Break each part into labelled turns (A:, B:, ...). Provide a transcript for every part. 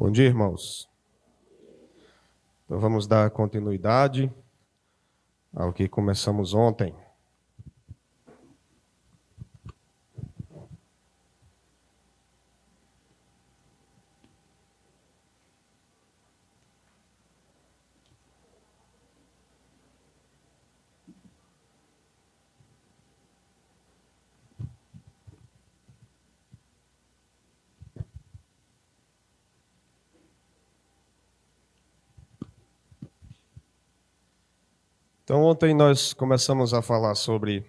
A: Bom dia, irmãos. Então vamos dar continuidade ao que começamos ontem. Então ontem nós começamos a falar sobre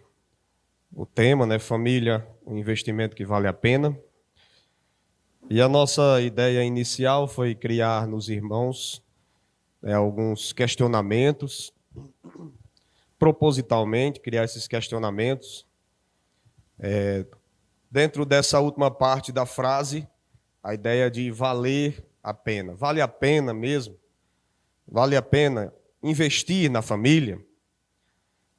A: o tema, família, um investimento que vale a pena. E a nossa ideia inicial foi criar nos irmãos alguns questionamentos, propositalmente criar esses questionamentos. Dentro dessa última parte da frase, a ideia de valer a pena. Vale a pena mesmo? Vale a pena investir na família?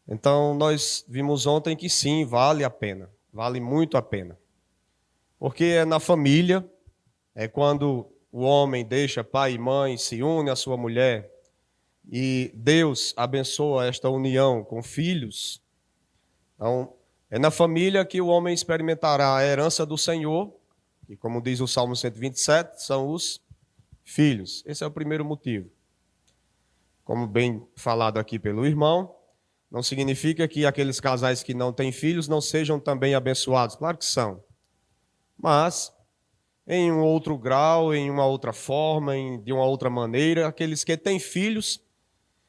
A: Então, nós vimos ontem que sim, vale a pena, vale muito a pena. Porque é na família, é quando o homem deixa pai e mãe, se une à sua mulher, e Deus abençoa esta união com filhos. Então, é na família que o homem experimentará a herança do Senhor, e como diz o Salmo 127, são os filhos. Esse é o primeiro motivo. Como bem falado aqui pelo irmão, não significa que aqueles casais que não têm filhos não sejam também abençoados. Claro que são. Mas, em um outro grau, em uma outra forma, de uma outra maneira, aqueles que têm filhos,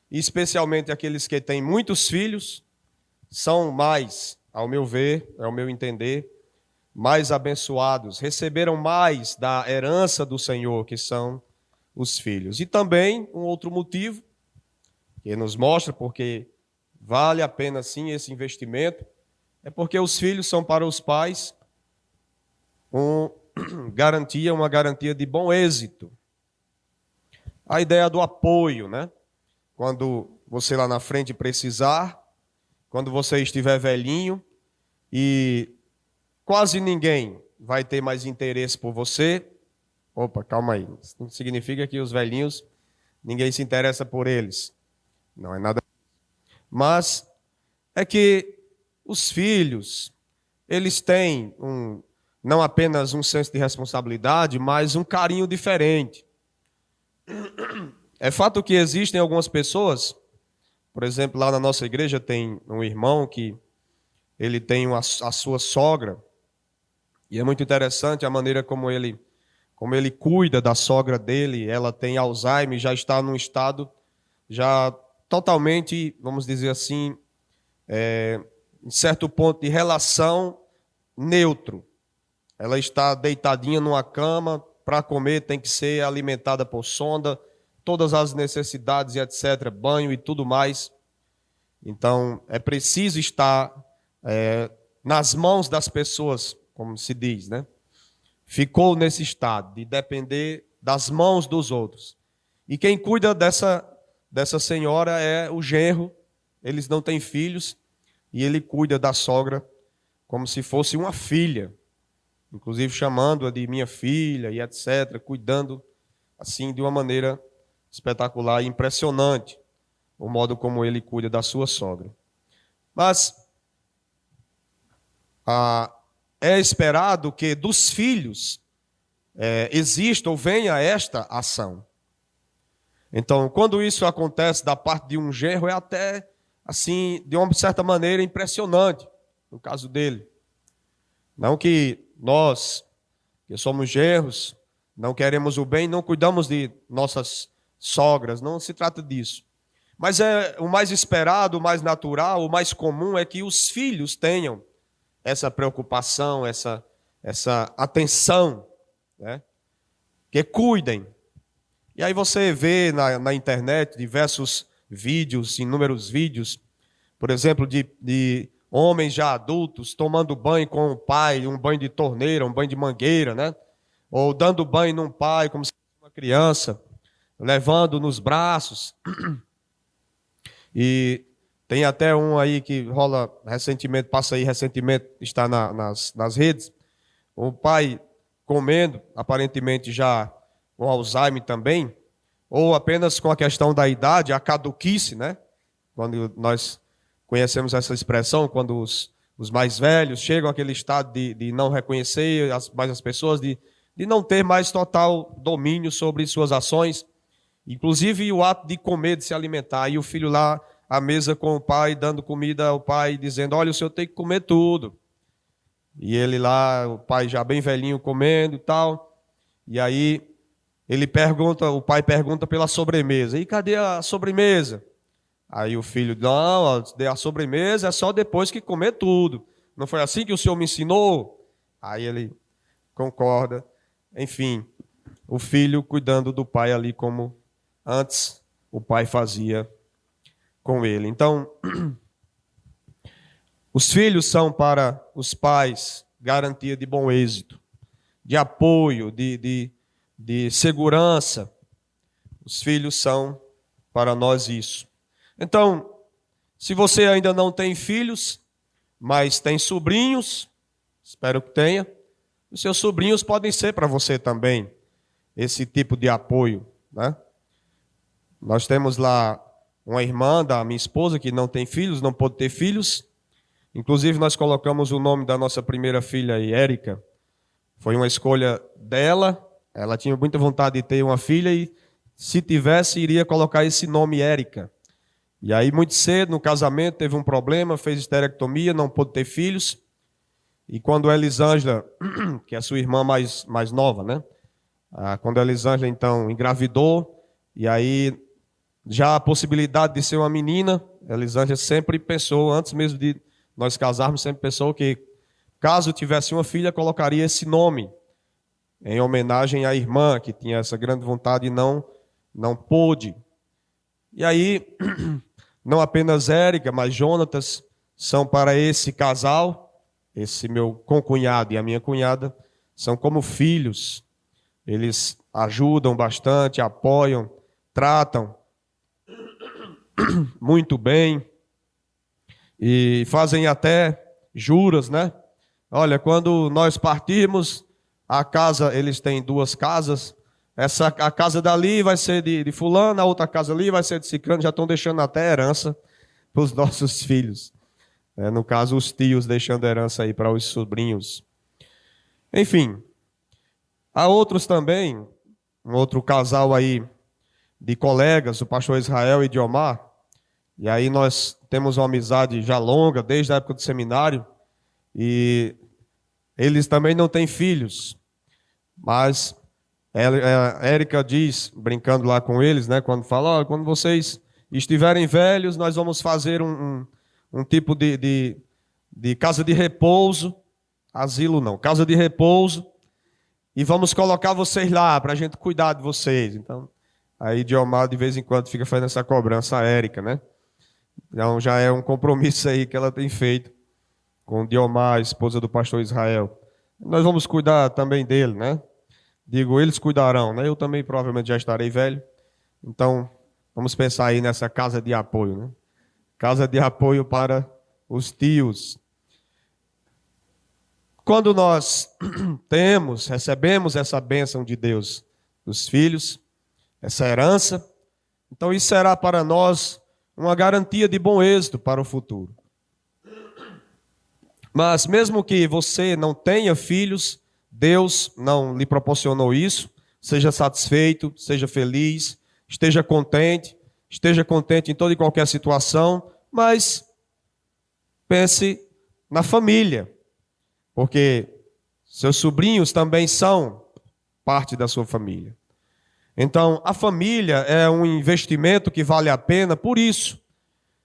A: e especialmente aqueles que têm muitos filhos, são mais, ao meu ver, ao meu entender, mais abençoados. Receberam mais da herança do Senhor, que são os filhos. E também, um outro motivo, que nos mostra porque vale a pena sim esse investimento, é porque os filhos são para os pais uma garantia de bom êxito. A ideia do apoio, Quando você lá na frente precisar, quando você estiver velhinho e quase ninguém vai ter mais interesse por você. Opa, calma aí. Isso não significa que os velhinhos, ninguém se interessa por eles. Não é nada. Mas é que os filhos, eles têm não apenas um senso de responsabilidade, mas um carinho diferente. É fato que existem algumas pessoas, por exemplo, lá na nossa igreja tem um irmão que ele tem a sua sogra, e é muito interessante a maneira como ele cuida da sogra dele. Ela tem Alzheimer, já está num estado já totalmente, vamos dizer assim, em certo ponto de relação neutro. Ela está deitadinha numa cama, para comer tem que ser alimentada por sonda, todas as necessidades e etc., banho e tudo mais. Então, é preciso estar nas mãos das pessoas, como se diz, Ficou nesse estado de depender das mãos dos outros. E quem cuida dessa senhora é o genro. Eles não têm filhos e ele cuida da sogra como se fosse uma filha, inclusive chamando-a de minha filha e etc., cuidando assim de uma maneira espetacular e impressionante o modo como ele cuida da sua sogra. Mas é esperado que dos filhos exista ou venha esta ação. Então, quando isso acontece da parte de um genro, é até, assim, de uma certa maneira, impressionante, no caso dele. Não que nós, que somos genros, não queremos o bem, não cuidamos de nossas sogras, não se trata disso. Mas o mais esperado, o mais natural, o mais comum é que os filhos tenham essa preocupação, essa atenção, que cuidem. E aí você vê na internet diversos vídeos, inúmeros vídeos, por exemplo, de homens já adultos tomando banho com o pai, um banho de torneira, um banho de mangueira, Ou dando banho num pai como se fosse uma criança, levando nos braços. E tem até um aí que rola recentemente, passa aí recentemente, está nas redes, o pai comendo, aparentemente já com Alzheimer também, ou apenas com a questão da idade, a caduquice, né? Quando nós conhecemos essa expressão, quando os mais velhos chegam àquele estado de não reconhecer mais as pessoas, de não ter mais total domínio sobre suas ações, inclusive o ato de comer, de se alimentar, e o filho lá à mesa com o pai, dando comida ao pai, dizendo, olha, o senhor tem que comer tudo. E ele lá, o pai já bem velhinho comendo e tal, e aí o pai pergunta pela sobremesa, e cadê a sobremesa? Aí o filho, não, a sobremesa é só depois que comer tudo. Não foi assim que o senhor me ensinou? Aí ele concorda. Enfim, o filho cuidando do pai ali como antes o pai fazia com ele. Então, os filhos são para os pais garantia de bom êxito, de apoio, de segurança. Os filhos são para nós isso. Então, se você ainda não tem filhos, mas tem sobrinhos, espero que tenha, os seus sobrinhos podem ser para você também esse tipo de apoio, né? Nós temos lá uma irmã da minha esposa que não tem filhos, não pôde ter filhos. Inclusive, nós colocamos o nome da nossa primeira filha aí, Érica. Foi uma escolha dela. Ela tinha muita vontade de ter uma filha e, se tivesse, iria colocar esse nome Érica. E aí, muito cedo, no casamento, teve um problema, fez esterectomia, não pôde ter filhos. E quando a Elisângela, que é a sua irmã mais nova, né? Quando a Elisângela, então, engravidou, e aí, já a possibilidade de ser uma menina, a Elisângela sempre pensou, antes mesmo de nós casarmos, sempre pensou que, caso tivesse uma filha, colocaria esse nome, em homenagem à irmã, que tinha essa grande vontade e não pôde. E aí, não apenas Érica, mas Jonatas são para esse casal, esse meu concunhado e a minha cunhada, são como filhos. Eles ajudam bastante, apoiam, tratam muito bem e fazem até juras, né? Olha, quando nós partirmos, a casa, eles têm 2 casas, a casa dali vai ser de fulano, a outra casa ali vai ser de ciclano, já estão deixando até herança para os nossos filhos. No caso, os tios deixando herança aí para os sobrinhos. Enfim, há outros também, um outro casal aí de colegas, o pastor Israel e Diomar, e aí nós temos uma amizade já longa, desde a época do seminário, e eles também não têm filhos, mas a Érica diz, brincando lá com eles, né, quando fala, quando vocês estiverem velhos, nós vamos fazer um tipo de casa de repouso, asilo não, casa de repouso, e vamos colocar vocês lá para a gente cuidar de vocês. Então, aí Diomar de vez em quando fica fazendo essa cobrança a Érica, né? Então já é um compromisso aí que ela tem feito com Diomar, a esposa do pastor Israel. Nós vamos cuidar também dele, né? Digo, eles cuidarão, né? Eu também provavelmente já estarei velho. Então, vamos pensar aí nessa casa de apoio, né? Casa de apoio para os tios. Quando nós recebemos essa bênção de Deus dos filhos, essa herança, então isso será para nós uma garantia de bom êxito para o futuro. Mas mesmo que você não tenha filhos, Deus não lhe proporcionou isso. Seja satisfeito, seja feliz, esteja contente em toda e qualquer situação, mas pense na família, porque seus sobrinhos também são parte da sua família. Então, a família é um investimento que vale a pena por isso.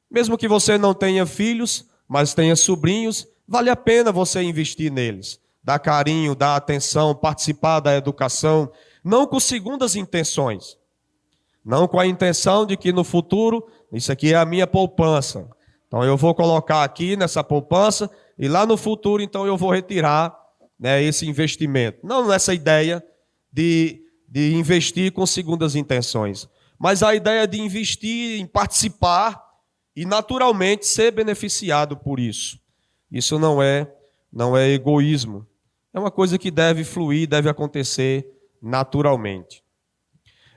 A: Mesmo que você não tenha filhos, mas tenha sobrinhos, vale a pena você investir neles. Dar carinho, dar atenção, participar da educação, não com segundas intenções. Não com a intenção de que no futuro, isso aqui é a minha poupança. Então eu vou colocar aqui nessa poupança e lá no futuro, então eu vou retirar, né, esse investimento. Não nessa ideia de investir com segundas intenções, mas a ideia de investir em participar e naturalmente ser beneficiado por isso. Isso não é egoísmo. É uma coisa que deve fluir, deve acontecer naturalmente.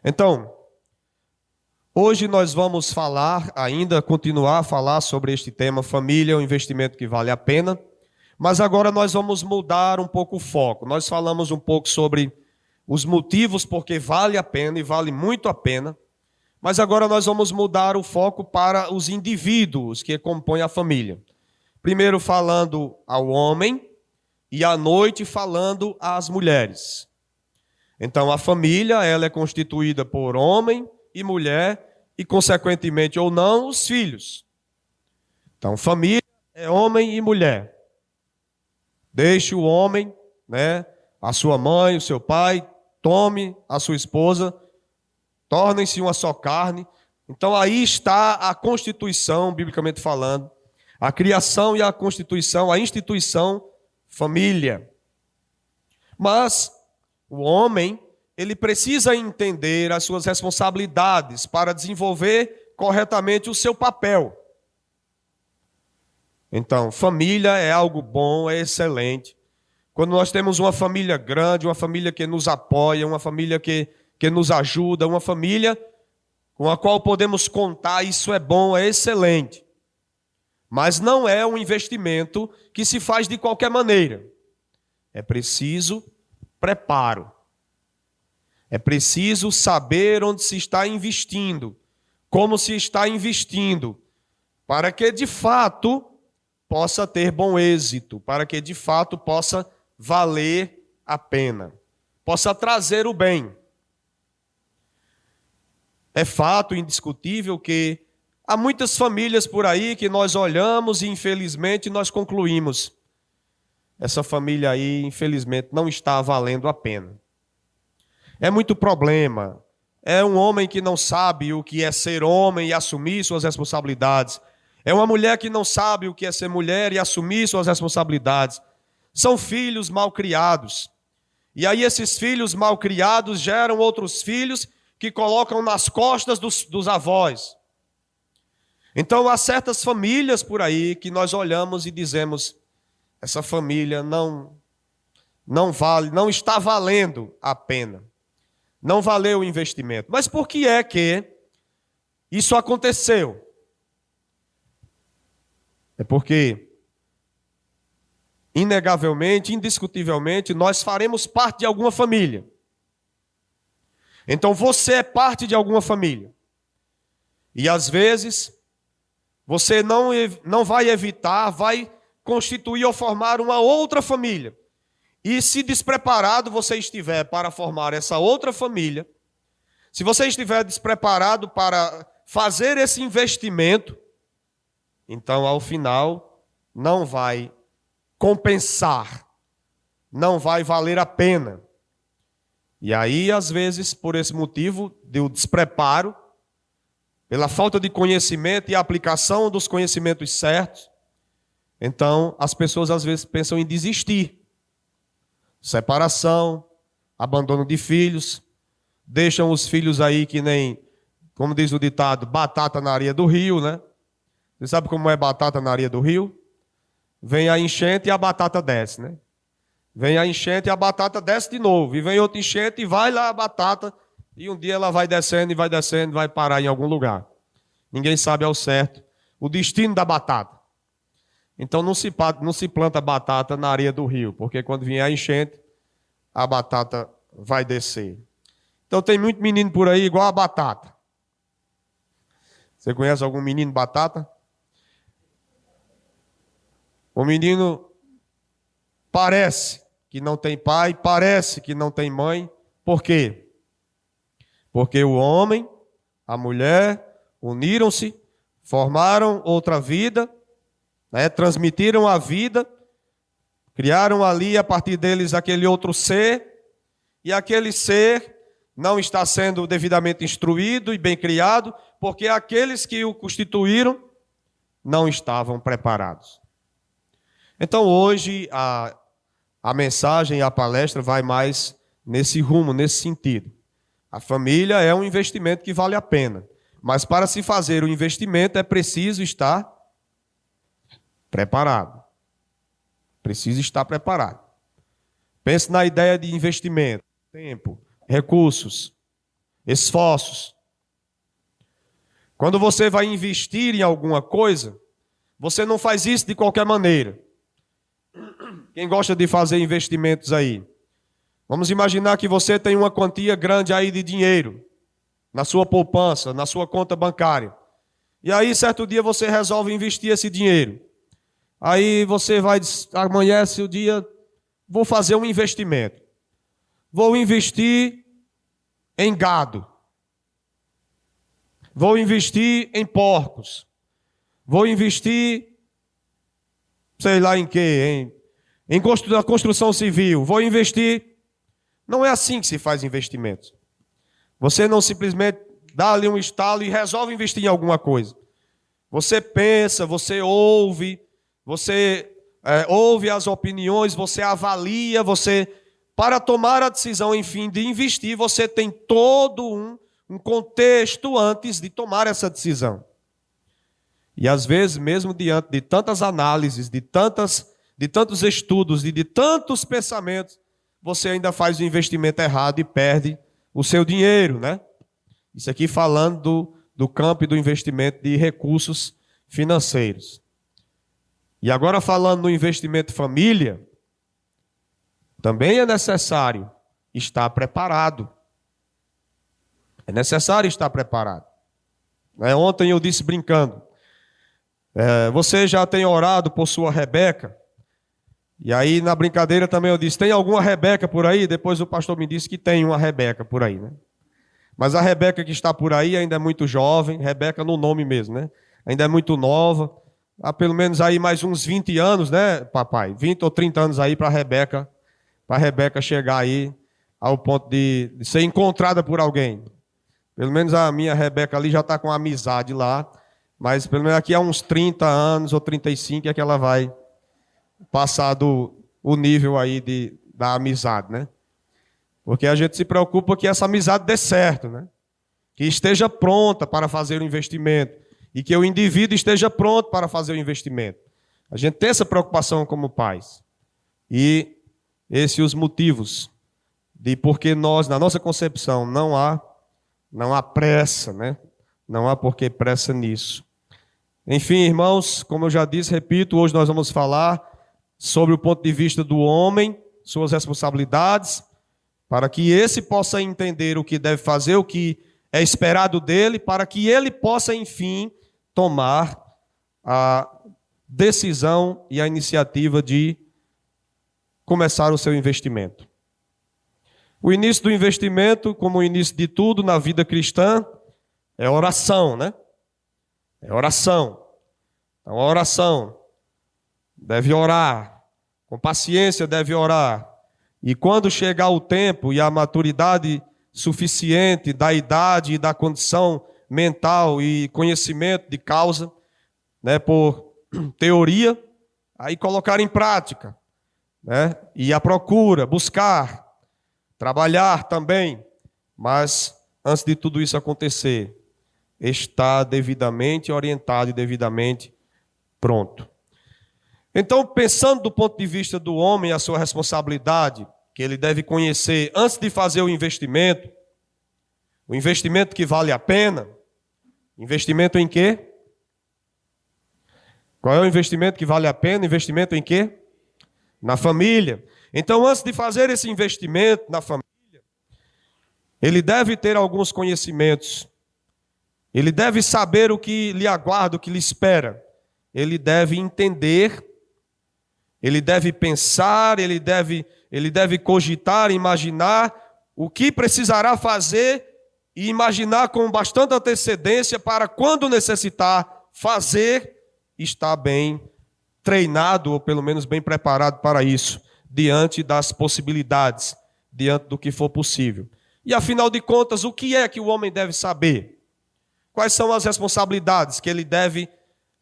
A: Então, hoje nós vamos continuar a falar sobre este tema, família, um investimento que vale a pena, mas agora nós vamos mudar um pouco o foco. Nós falamos um pouco sobre os motivos porque vale a pena e vale muito a pena, mas agora nós vamos mudar o foco para os indivíduos que compõem a família. Primeiro falando ao homem e à noite falando às mulheres. Então a família, ela é constituída por homem e mulher e consequentemente ou não os filhos. Então família é homem e mulher. Deixe o homem, a sua mãe, o seu pai, tome a sua esposa, tornem-se uma só carne. Então aí está a constituição, biblicamente falando, a criação e a constituição, a instituição família. Mas o homem, ele precisa entender as suas responsabilidades para desenvolver corretamente o seu papel. Então, família é algo bom, é excelente. Quando nós temos uma família grande, uma família que nos apoia, uma família que nos ajuda, uma família com a qual podemos contar, isso é bom, é excelente. Mas não é um investimento que se faz de qualquer maneira. É preciso preparo. É preciso saber onde se está investindo, como se está investindo, para que de fato possa ter bom êxito, para que de fato possa valer a pena, possa trazer o bem. É fato indiscutível que há muitas famílias por aí que nós olhamos e infelizmente nós concluímos: essa família aí infelizmente não está valendo a pena. É muito problema. É um homem que não sabe o que é ser homem e assumir suas responsabilidades. É uma mulher que não sabe o que é ser mulher e assumir suas responsabilidades. São filhos mal criados. E aí esses filhos mal criados geram outros filhos que colocam nas costas dos avós. Então há certas famílias por aí que nós olhamos e dizemos: essa família não está valendo a pena. Não valeu o investimento. Mas por que é que isso aconteceu? É porque, inegavelmente, indiscutivelmente, nós faremos parte de alguma família. Então você é parte de alguma família. E às vezes, você não vai evitar, vai constituir ou formar uma outra família. E se despreparado você estiver para formar essa outra família, se você estiver despreparado para fazer esse investimento, então ao final não vai compensar, não vai valer a pena. E aí, às vezes, por esse motivo do despreparo, pela falta de conhecimento e aplicação dos conhecimentos certos, então as pessoas às vezes pensam em desistir. Separação, abandono de filhos, deixam os filhos aí que nem, como diz o ditado, batata na areia do rio, né? Você sabe como é batata na areia do rio? Vem a enchente e a batata desce, né? Vem a enchente e a batata desce de novo. E vem outra enchente e vai lá a batata. E um dia ela vai descendo e vai parar em algum lugar. Ninguém sabe ao certo o destino da batata. Então não se planta batata na areia do rio, porque quando vier a enchente, a batata vai descer. Então tem muito menino por aí igual a batata. Você conhece algum menino batata? O menino parece que não tem pai, parece que não tem mãe. Por quê? Porque o homem, a mulher, uniram-se, formaram outra vida, transmitiram a vida, criaram ali a partir deles aquele outro ser, e aquele ser não está sendo devidamente instruído e bem criado, porque aqueles que o constituíram não estavam preparados. Então hoje a mensagem e a palestra vai mais nesse rumo, nesse sentido. A família é um investimento que vale a pena, mas para se fazer o investimento é preciso estar preparado. Precisa estar preparado. Pense na ideia de investimento: tempo, recursos, esforços. Quando você vai investir em alguma coisa, você não faz isso de qualquer maneira. Quem gosta de fazer investimentos aí? Vamos imaginar que você tem uma quantia grande aí de dinheiro na sua poupança, na sua conta bancária. E aí, certo dia, você resolve investir esse dinheiro. Aí você amanhece o dia, vou fazer um investimento. Vou investir em gado. Vou investir em porcos. Vou investir, sei lá em quê, na construção civil. Vou investir. Não é assim que se faz investimentos. Você não simplesmente dá ali um estalo e resolve investir em alguma coisa. Você pensa, você ouve as opiniões, você avalia, para tomar a decisão, enfim, de investir, você tem todo um contexto antes de tomar essa decisão. E às vezes, mesmo diante de tantas análises, de tantos estudos e de tantos pensamentos, você ainda faz o investimento errado e perde o seu dinheiro, né? Isso aqui falando do campo e do investimento de recursos financeiros. E agora falando no investimento família, também é necessário estar preparado. É necessário estar preparado. Ontem eu disse brincando, você já tem orado por sua Rebeca? E aí na brincadeira também eu disse, tem alguma Rebeca por aí? Depois o pastor me disse que tem uma Rebeca por aí, né? Mas a Rebeca que está por aí ainda é muito jovem, Rebeca no nome mesmo, né? Ainda é muito nova, há pelo menos aí mais uns 20 anos, né, papai? 20 ou 30 anos aí para a Rebeca chegar aí ao ponto de ser encontrada por alguém. Pelo menos a minha Rebeca ali já está com amizade lá, mas pelo menos aqui há uns 30 anos ou 35 é que ela vai passar o nível aí da amizade, né? Porque a gente se preocupa que essa amizade dê certo, né? Que esteja pronta para fazer o investimento e que o indivíduo esteja pronto para fazer o investimento. A gente tem essa preocupação como pais. E esses os motivos de porque nós, na nossa concepção, não há pressa, né? Não há por que pressa nisso. Enfim, irmãos, como eu já disse, repito, hoje nós vamos falar sobre o ponto de vista do homem, suas responsabilidades, para que esse possa entender o que deve fazer, o que é esperado dele, para que ele possa, enfim, tomar a decisão e a iniciativa de começar o seu investimento. O início do investimento, como o início de tudo na vida cristã, é oração, né? É oração. Então, a oração deve orar, com paciência deve orar. E quando chegar o tempo e a maturidade suficiente da idade e da condição mental e conhecimento de causa, né, por teoria, aí colocar em prática, né, e a procura, buscar, trabalhar também, mas antes de tudo isso acontecer, está devidamente orientado e devidamente pronto. Então, pensando do ponto de vista do homem, a sua responsabilidade, que ele deve conhecer antes de fazer o investimento que vale a pena, investimento em quê? Qual é o investimento que vale a pena? Investimento em quê? Na família. Então, antes de fazer esse investimento na família, ele deve ter alguns conhecimentos. Ele deve saber o que lhe aguarda, o que lhe espera. Ele deve entender, ele deve pensar, ele deve cogitar, imaginar o que precisará fazer e imaginar com bastante antecedência para quando necessitar fazer, estar bem treinado ou pelo menos bem preparado para isso, diante das possibilidades, diante do que for possível. E afinal de contas, o que é que o homem deve saber? Quais são as responsabilidades que ele deve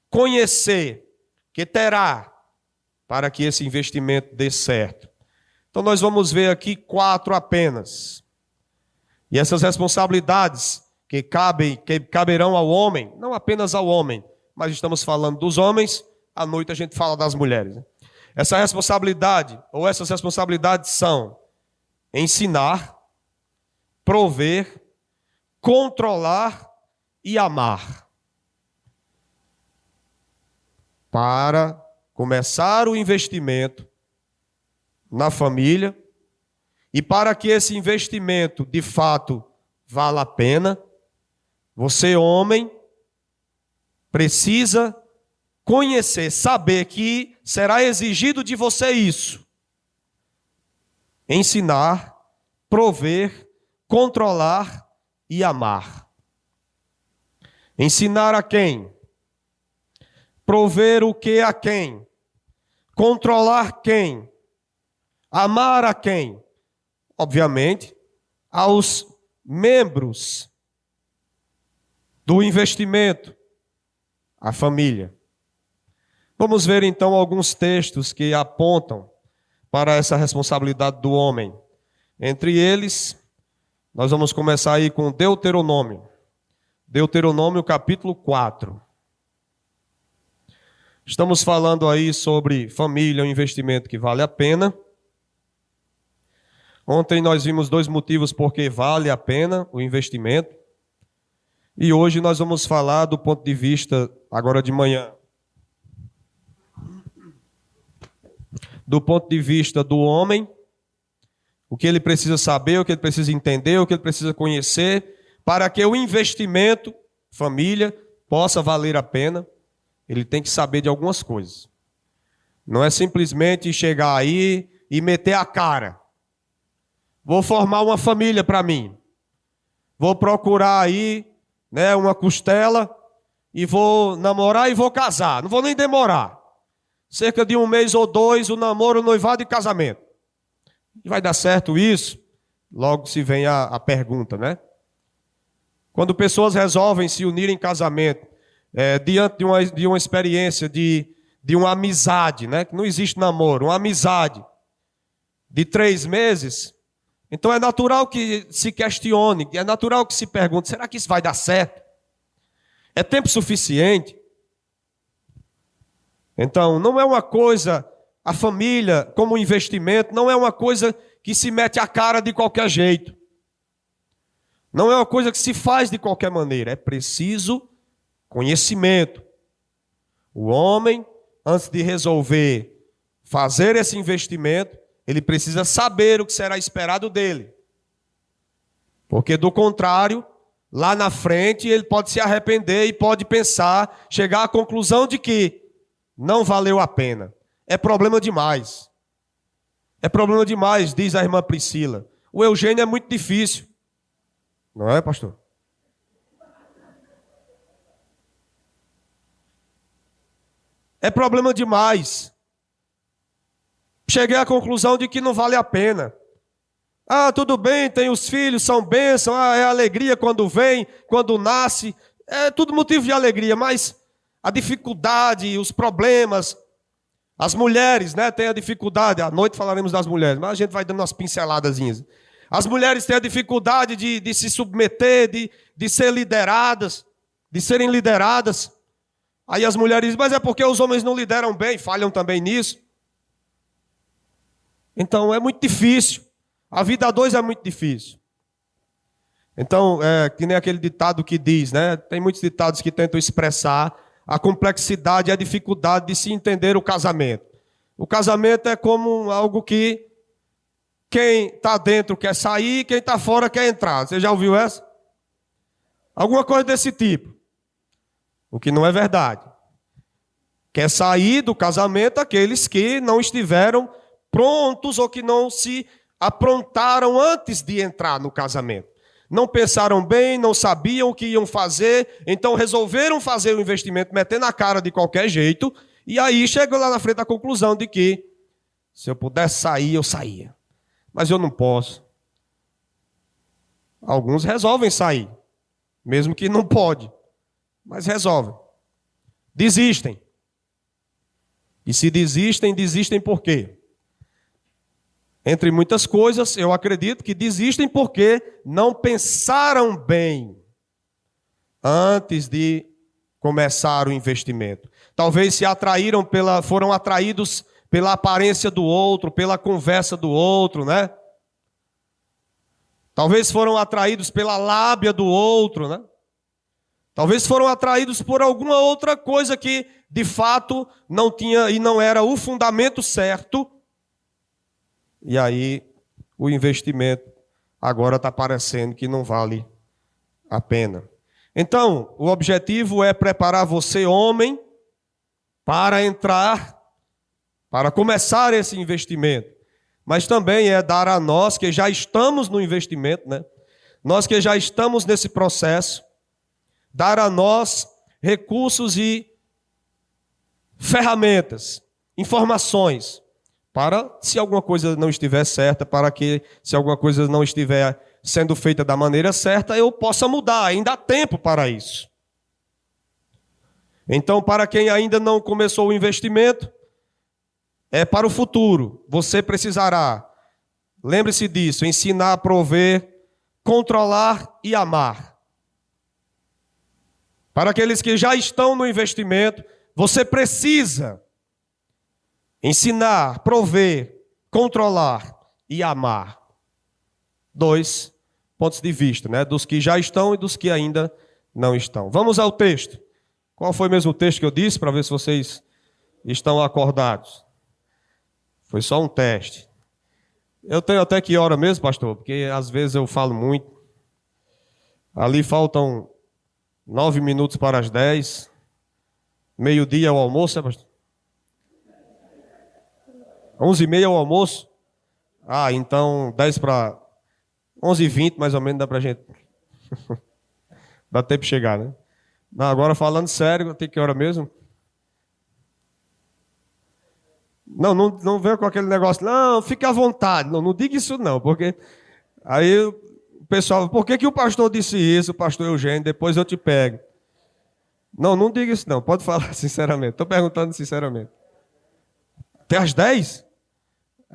A: conhecer, que terá, para que esse investimento dê certo? Então nós vamos ver aqui 4 apenas. E essas responsabilidades que caberão ao homem, não apenas ao homem, mas estamos falando dos homens, à noite a gente fala das mulheres, né? Essa responsabilidade, ou essas responsabilidades são ensinar, prover, controlar e amar. Para começar o investimento na família e para que esse investimento de fato valha a pena, você, homem, precisa conhecer, saber que será exigido de você isso. Ensinar, prover, controlar e amar. Ensinar a quem? Prover o que a quem? Controlar quem? Amar a quem? Obviamente, aos membros do investimento, a família. Vamos ver então alguns textos que apontam para essa responsabilidade do homem. Entre eles, nós vamos começar aí com Deuteronômio. Deuteronômio capítulo 4. Estamos falando aí sobre família, um investimento que vale a pena. Ontem nós vimos 2 motivos por que vale a pena o investimento. E hoje nós vamos falar do ponto de vista, agora de manhã, do ponto de vista do homem, o que ele precisa saber, o que ele precisa entender, o que ele precisa conhecer, para que o investimento, família, possa valer a pena. Ele tem que saber de algumas coisas. Não é simplesmente chegar aí e meter a cara. Vou formar uma família para mim. Vou procurar aí, uma costela e vou namorar e vou casar. Não vou nem demorar. Cerca de 1 mês ou 2, o namoro, o noivado e casamento. E vai dar certo isso? Logo se vem a pergunta, né? Quando pessoas resolvem se unir em casamento, diante de uma experiência de uma amizade, né? Que não existe namoro, uma amizade de 3 meses, então é natural que se questione, é natural que se pergunte, será que isso vai dar certo? É tempo suficiente? Então, não é uma coisa, a família como investimento, não é uma coisa que se mete a cara de qualquer jeito. Não é uma coisa que se faz de qualquer maneira, é preciso conhecimento. O homem, antes de resolver fazer esse investimento, ele precisa saber o que será esperado dele. Porque do contrário, lá na frente, ele pode se arrepender e pode pensar, chegar à conclusão de que não valeu a pena. É problema demais. É problema demais, diz a irmã Priscila. O Eugênio é muito difícil. Não é, pastor? É problema demais. Cheguei à conclusão de que não vale a pena. Ah, tudo bem, tem os filhos, são bênção, é alegria quando vem, quando nasce. É tudo motivo de alegria, mas a dificuldade, os problemas, as mulheres, têm a dificuldade. À noite falaremos das mulheres, mas a gente vai dando umas pinceladazinhas. As mulheres têm a dificuldade de se submeter, de ser lideradas, de serem lideradas. Aí as mulheres dizem, mas é porque os homens não lideram bem, falham também nisso. Então é muito difícil. A vida a 2 é muito difícil. Então, que nem aquele ditado que diz, tem muitos ditados que tentam expressar a complexidade e a dificuldade de se entender o casamento. O casamento é como algo que quem está dentro quer sair, quem está fora quer entrar. Você já ouviu essa? Alguma coisa desse tipo. O que não é verdade. Quer sair do casamento aqueles que não estiveram prontos ou que não se aprontaram antes de entrar no casamento. Não pensaram bem, não sabiam o que iam fazer, então resolveram fazer o investimento, meter na cara de qualquer jeito, e aí chegou lá na frente à conclusão de que se eu pudesse sair, eu saía. Mas eu não posso. Alguns resolvem sair, mesmo que não pode, mas resolvem. Desistem. E se desistem, desistem por quê? Entre muitas coisas, eu acredito que desistem porque não pensaram bem antes de começar o investimento. Talvez se atraíram foram atraídos pela aparência do outro, pela conversa do outro, Talvez foram atraídos pela lábia do outro, né? Talvez foram atraídos por alguma outra coisa que, de fato, não tinha e não era o fundamento certo. E aí, o investimento agora está parecendo que não vale a pena. Então, o objetivo é preparar você, homem, para entrar, para começar esse investimento. Mas também é dar a nós que já estamos no investimento, né? Nós que já estamos nesse processo, dar a nós recursos e ferramentas, informações, para, se alguma coisa não estiver certa, para que, se alguma coisa não estiver sendo feita da maneira certa, eu possa mudar, ainda há tempo para isso. Então, para quem ainda não começou o investimento, é para o futuro. Você precisará, lembre-se disso, ensinar a prover, controlar e amar. Para aqueles que já estão no investimento, você precisa ensinar, prover, controlar e amar. 2 pontos de vista, né? Dos que já estão e dos que ainda não estão. Vamos ao texto. Qual foi mesmo o texto que eu disse, para ver se vocês estão acordados? Foi só um teste. Eu tenho até que hora mesmo, pastor, porque às vezes eu falo muito. Ali faltam 9 minutos para as 10. Meio-dia é o almoço, é, pastor? 11h30 é o almoço? Ah, então 10 para 11h20, mais ou menos, dá pra gente. Dá tempo de chegar, né? Não, agora falando sério, tem que hora mesmo? Não venha com aquele negócio, não, fique à vontade. Não diga isso não, porque aí o pessoal, por que o pastor disse isso, o pastor Eugênio, depois eu te pego. Não diga isso não, pode falar sinceramente. Estou perguntando sinceramente. Até às 10?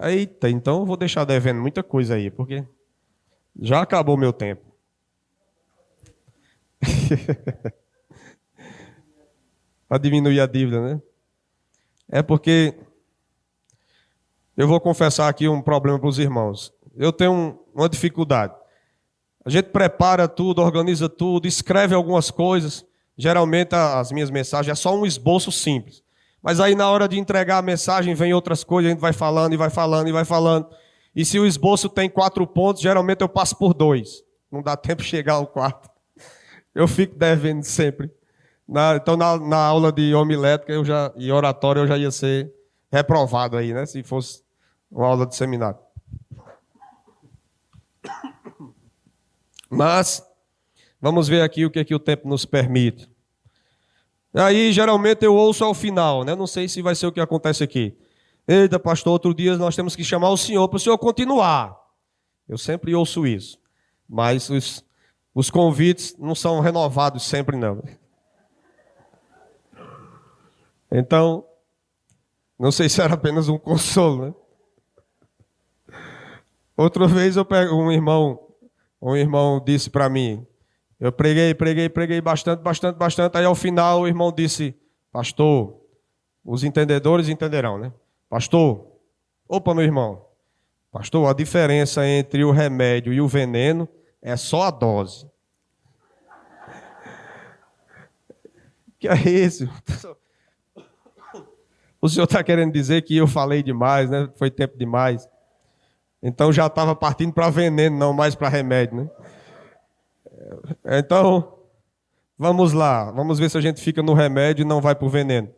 A: Eita, então eu vou deixar devendo muita coisa aí, porque já acabou meu tempo. Para diminuir a dívida, né? É porque eu vou confessar aqui um problema para os irmãos. Eu tenho uma dificuldade. A gente prepara tudo, organiza tudo, escreve algumas coisas. Geralmente as minhas mensagens é só um esboço simples. Mas aí na hora de entregar a mensagem vem outras coisas, a gente vai falando e vai falando e vai falando. E se o esboço tem 4 pontos, geralmente eu passo por 2. Não dá tempo de chegar ao 4. Eu fico devendo sempre. Então na aula de homilética e oratória eu já ia ser reprovado aí, né? Se fosse uma aula de seminário. Mas vamos ver aqui o que o tempo nos permite. Aí geralmente eu ouço ao final, né? Não sei se vai ser o que acontece aqui. Eita, pastor, outro dia nós temos que chamar o senhor para o senhor continuar. Eu sempre ouço isso. Mas os convites não são renovados sempre, não. Então, não sei se era apenas um consolo, né? Outra vez um irmão disse para mim, eu preguei bastante, aí ao final o irmão disse, pastor, os entendedores entenderão, né? Pastor, opa meu irmão, pastor, a diferença entre o remédio e o veneno é só a dose. Que é isso? O senhor está querendo dizer que eu falei demais, né? Foi tempo demais. Então já estava partindo para veneno, não mais para remédio, né? Então, vamos lá. Vamos ver se a gente fica no remédio e não vai para o veneno.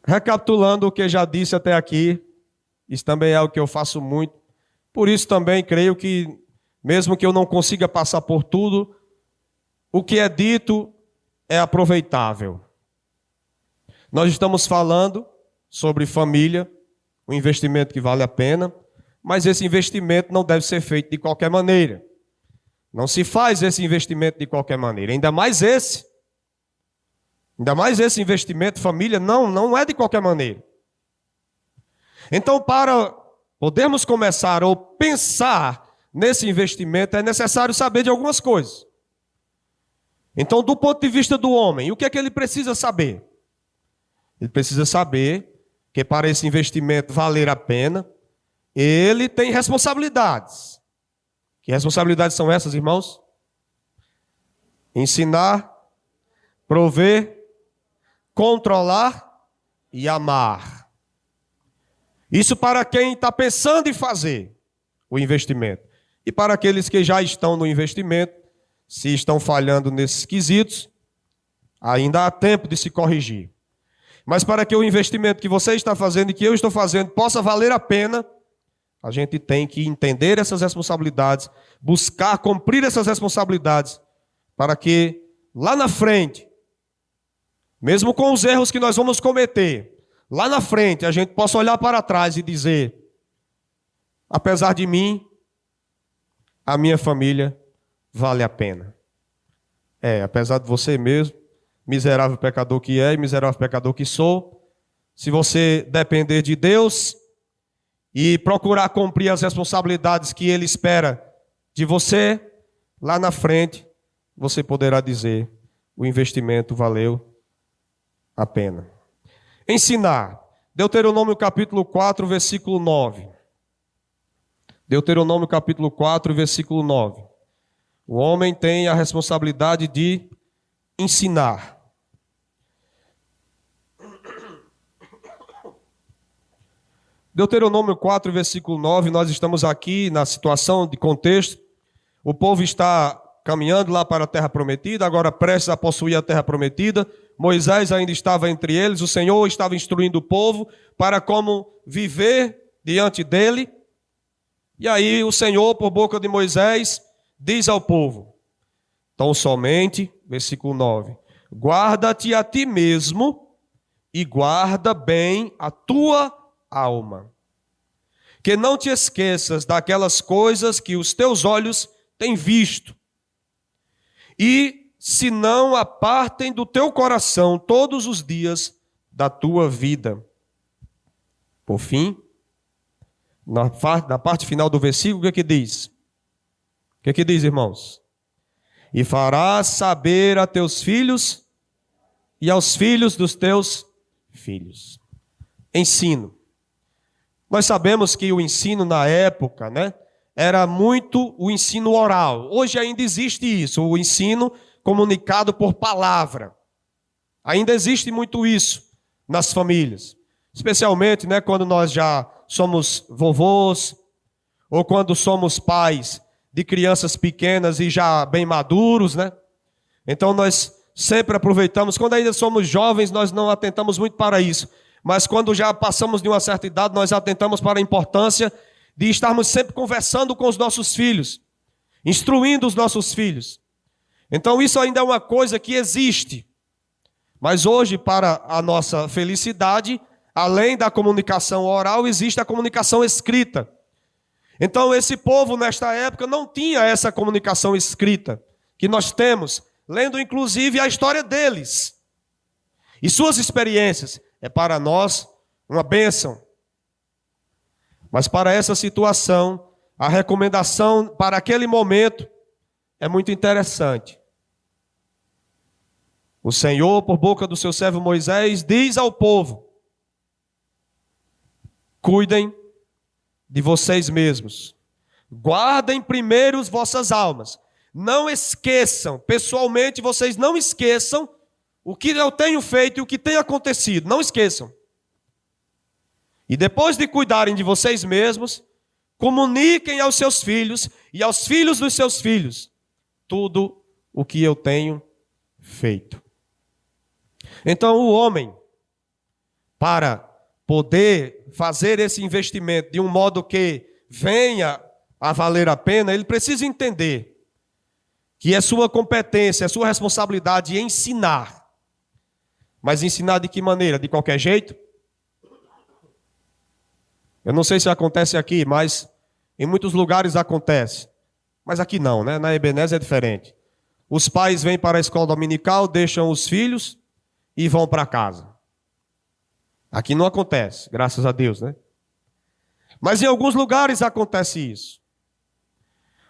A: Recapitulando o que já disse até aqui, isso também é o que eu faço muito. Por isso também creio que, mesmo que eu não consiga passar por tudo, o que é dito é aproveitável. Nós estamos falando sobre família, um investimento que vale a pena, mas esse investimento não deve ser feito de qualquer maneira. Não se faz esse investimento de qualquer maneira, ainda mais esse investimento, família, não é de qualquer maneira. Então, para podermos começar ou pensar nesse investimento, é necessário saber de algumas coisas. Então, do ponto de vista do homem, o que é que ele precisa saber? Ele precisa saber que para esse investimento valer a pena, ele tem responsabilidades. Que responsabilidades são essas, irmãos? Ensinar, prover, controlar e amar. Isso para quem está pensando em fazer o investimento. E para aqueles que já estão no investimento, se estão falhando nesses quesitos, ainda há tempo de se corrigir. Mas para que o investimento que você está fazendo e que eu estou fazendo possa valer a pena, a gente tem que entender essas responsabilidades, buscar cumprir essas responsabilidades, para que lá na frente, mesmo com os erros que nós vamos cometer, lá na frente a gente possa olhar para trás e dizer: apesar de mim, a minha família vale a pena. Apesar de você mesmo, miserável pecador que é e miserável pecador que sou, se você depender de Deus e procurar cumprir as responsabilidades que Ele espera de você, lá na frente você poderá dizer: o investimento valeu a pena. Ensinar. Deuteronômio capítulo 4, versículo 9. Deuteronômio capítulo 4, versículo 9. O homem tem a responsabilidade de ensinar. Deuteronômio 4, versículo 9, nós estamos aqui na situação de contexto. O povo está caminhando lá para a terra prometida, agora prestes a possuir a terra prometida. Moisés ainda estava entre eles, o Senhor estava instruindo o povo para como viver diante dele. E aí o Senhor, por boca de Moisés, diz ao povo: tão somente, versículo 9, guarda-te a ti mesmo e guarda bem a tua alma, que não te esqueças daquelas coisas que os teus olhos têm visto, e se não apartem do teu coração todos os dias da tua vida. Por fim, na parte final do versículo, o que é que diz? O que é que diz, irmãos? E farás saber a teus filhos e aos filhos dos teus filhos. Ensino. Nós sabemos que o ensino na época, era muito o ensino oral. Hoje ainda existe isso, o ensino comunicado por palavra. Ainda existe muito isso nas famílias. Especialmente, quando nós já somos vovôs, ou quando somos pais de crianças pequenas e já bem maduros, Então nós sempre aproveitamos, quando ainda somos jovens, nós não atentamos muito para isso. Mas quando já passamos de uma certa idade, nós atentamos para a importância de estarmos sempre conversando com os nossos filhos, instruindo os nossos filhos. Então isso ainda é uma coisa que existe. Mas hoje, para a nossa felicidade, além da comunicação oral, existe a comunicação escrita. Então esse povo, nesta época, não tinha essa comunicação escrita que nós temos, lendo inclusive a história deles e suas experiências. É para nós uma bênção. Mas para essa situação, a recomendação para aquele momento é muito interessante. O Senhor, por boca do seu servo Moisés, diz ao povo: cuidem de vocês mesmos. Guardem primeiro as vossas almas. Não esqueçam, pessoalmente vocês não esqueçam o que eu tenho feito e o que tem acontecido. Não esqueçam. E depois de cuidarem de vocês mesmos, comuniquem aos seus filhos e aos filhos dos seus filhos tudo o que eu tenho feito. Então o homem, para poder fazer esse investimento de um modo que venha a valer a pena, ele precisa entender que é sua competência, é sua responsabilidade ensinar. Mas ensinar de que maneira? De qualquer jeito? Eu não sei se acontece aqui, mas em muitos lugares acontece. Mas aqui não, Na Ebenezer é diferente. Os pais vêm para a escola dominical, deixam os filhos e vão para casa. Aqui não acontece, graças a Deus, Mas em alguns lugares acontece isso.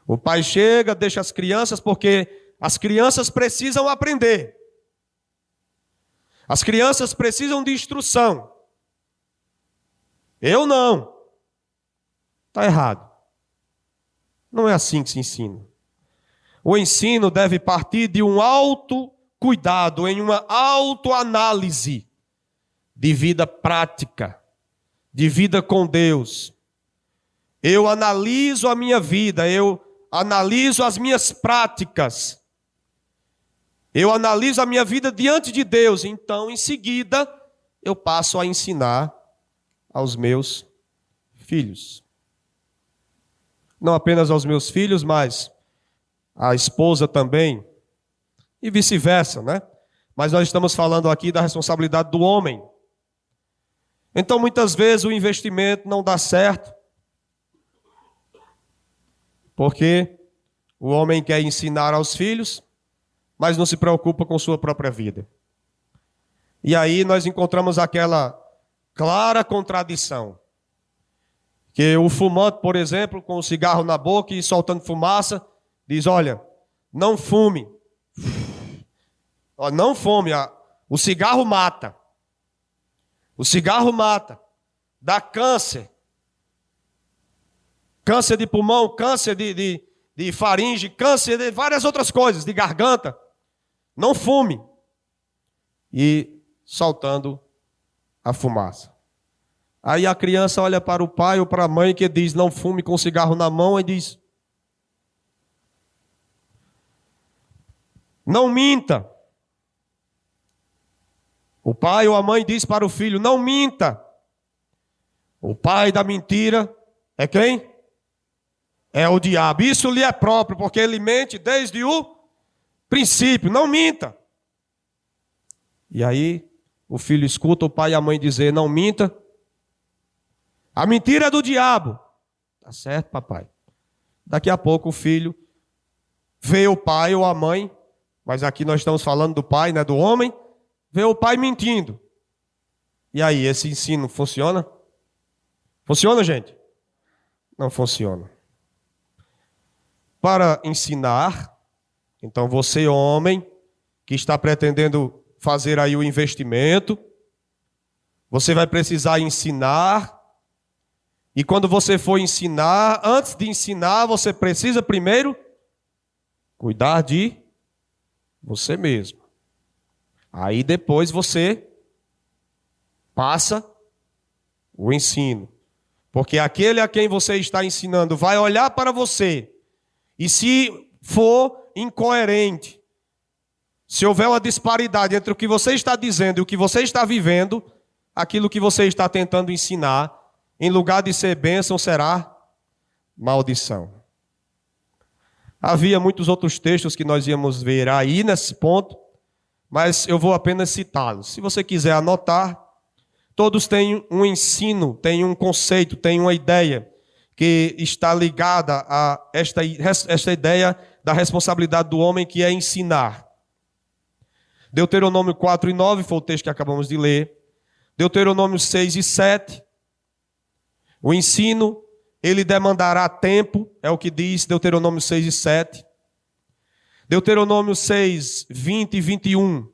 A: O pai chega, deixa as crianças, porque as crianças precisam aprender. As crianças precisam de instrução. Eu não. Está errado. Não é assim que se ensina. O ensino deve partir de um autocuidado, em uma autoanálise de vida prática, de vida com Deus. Eu analiso a minha vida, eu analiso as minhas práticas. Eu analiso a minha vida diante de Deus. Então, em seguida, eu passo a ensinar aos meus filhos. Não apenas aos meus filhos, mas à esposa também. E vice-versa, né? Mas nós estamos falando aqui da responsabilidade do homem. Então, muitas vezes, o investimento não dá certo. Porque o homem quer ensinar aos filhos, mas não se preocupa com sua própria vida. E aí nós encontramos aquela clara contradição. Que o fumante, por exemplo, com o cigarro na boca e soltando fumaça, diz, olha, não fume. Não fume, o cigarro mata. O cigarro mata. Dá câncer. Câncer de pulmão, câncer de faringe, câncer de várias outras coisas, de garganta. Não fume. E soltando a fumaça. Aí a criança olha para o pai ou para a mãe que diz, não fume com o cigarro na mão, e diz, não minta. O pai ou a mãe diz para o filho, não minta. O pai da mentira é quem? É o diabo. Isso lhe é próprio, porque ele mente desde o princípio. Não minta. E aí, o filho escuta o pai e a mãe dizer, não minta. A mentira é do diabo. Tá certo, papai. Daqui a pouco o filho vê o pai ou a mãe, mas aqui nós estamos falando do pai, né, do homem, vê o pai mentindo. E aí, esse ensino funciona? Funciona, gente? Não funciona. Para ensinar, então você, homem, que está pretendendo fazer aí o investimento, você vai precisar ensinar, e quando você for ensinar, antes de ensinar, você precisa primeiro cuidar de você mesmo. Aí depois você passa o ensino. Porque aquele a quem você está ensinando vai olhar para você, e se for incoerente, se houver uma disparidade entre o que você está dizendo e o que você está vivendo, aquilo que você está tentando ensinar, em lugar de ser bênção, será maldição. Havia muitos outros textos que nós íamos ver aí nesse ponto, mas eu vou apenas citá-los. Se você quiser anotar, todos têm um ensino, têm um conceito, têm uma ideia que está ligada a esta ideia da responsabilidade do homem, que é ensinar. Deuteronômio 4 e 9 foi o texto que acabamos de ler. Deuteronômio 6 e 7. O ensino, ele demandará tempo, é o que diz Deuteronômio 6 e 7. Deuteronômio 6, 20 e 21.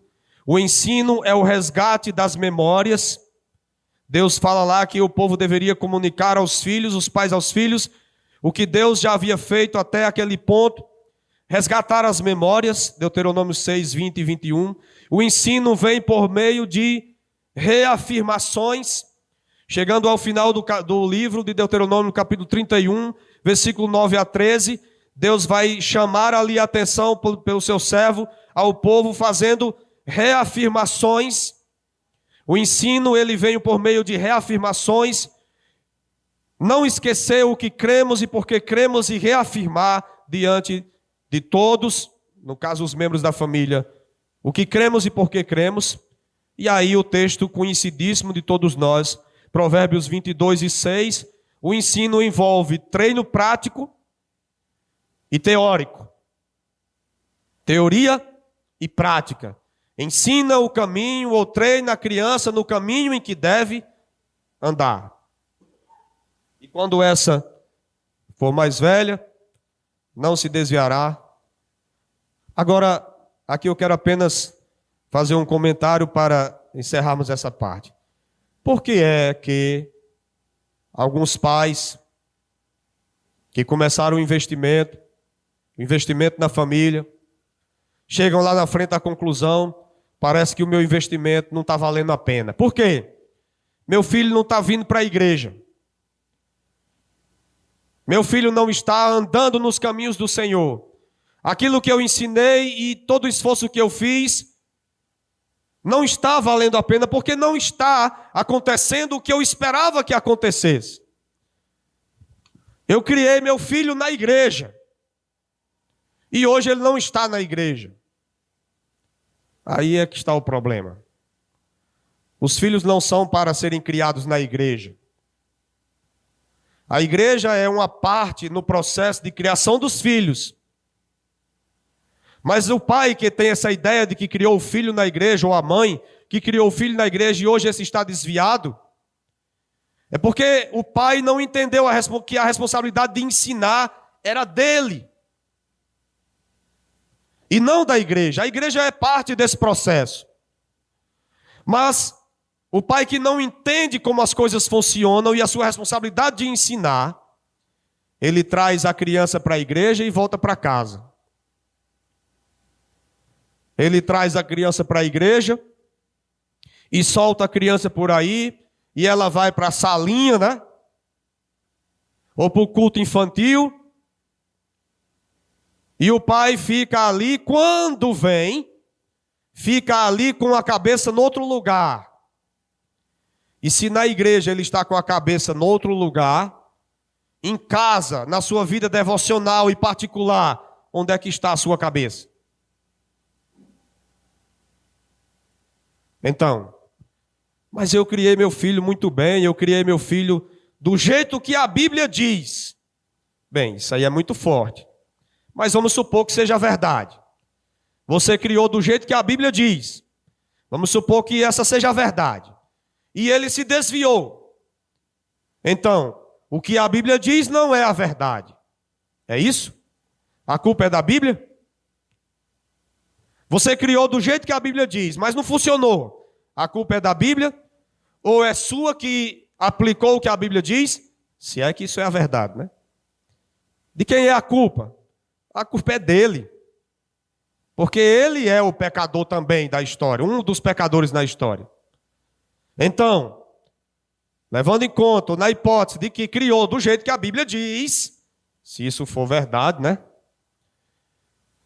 A: O ensino é o resgate das memórias. Deus fala lá que o povo deveria comunicar aos filhos, os pais aos filhos, o que Deus já havia feito até aquele ponto. Resgatar as memórias, Deuteronômio 6, 20 e 21. O ensino vem por meio de reafirmações. Chegando ao final do livro de Deuteronômio, capítulo 31, versículo 9 a 13, Deus vai chamar ali a atenção pelo seu servo ao povo, fazendo reafirmações. O ensino, ele vem por meio de reafirmações. Não esquecer o que cremos e por que cremos, e reafirmar diante de todos, no caso os membros da família, o que cremos e por que cremos. E aí o texto conhecidíssimo de todos nós, Provérbios 22 e 6, o ensino envolve treino prático e teórico. Teoria e prática. Ensina o caminho ou treina a criança no caminho em que deve andar. E quando essa for mais velha, não se desviará. Agora, aqui eu quero apenas fazer um comentário para encerrarmos essa parte. Por que é que alguns pais que começaram o investimento na família, chegam lá na frente da conclusão, parece que o meu investimento não está valendo a pena. Por quê? Meu filho não está vindo para a igreja. Meu filho não está andando nos caminhos do Senhor. Aquilo que eu ensinei e todo o esforço que eu fiz não está valendo a pena, porque não está acontecendo o que eu esperava que acontecesse. Eu criei meu filho na igreja. E hoje ele não está na igreja. Aí é que está o problema. Os filhos não são para serem criados na igreja. A igreja é uma parte no processo de criação dos filhos. Mas o pai que tem essa ideia de que criou o filho na igreja, ou a mãe que criou o filho na igreja e hoje esse está desviado, é porque o pai não entendeu que a responsabilidade de ensinar era dele. E não da igreja. A igreja é parte desse processo. Mas o pai que não entende como as coisas funcionam e a sua responsabilidade de ensinar, ele traz a criança para a igreja e volta para casa. Ele traz a criança para a igreja e solta a criança por aí e ela vai para a salinha, né? Ou para o culto infantil. E o pai fica ali, quando vem, fica ali com a cabeça no outro lugar. E se na igreja ele está com a cabeça no outro lugar, em casa, na sua vida devocional e particular, onde é que está a sua cabeça? Então, mas eu criei meu filho muito bem, eu criei meu filho do jeito que a Bíblia diz. Bem, isso aí é muito forte. Mas vamos supor que seja verdade. Você criou do jeito que a Bíblia diz. Vamos supor que essa seja a verdade. E ele se desviou. Então, o que a Bíblia diz não é a verdade. É isso? A culpa é da Bíblia? Você criou do jeito que a Bíblia diz, mas não funcionou. A culpa é da Bíblia? Ou é sua que aplicou o que a Bíblia diz? Se é que isso é a verdade, né? De quem é a culpa? A culpa é dele. Porque ele é o pecador também da história, um dos pecadores na história. Então, levando em conta, na hipótese de que criou do jeito que a Bíblia diz, se isso for verdade, né?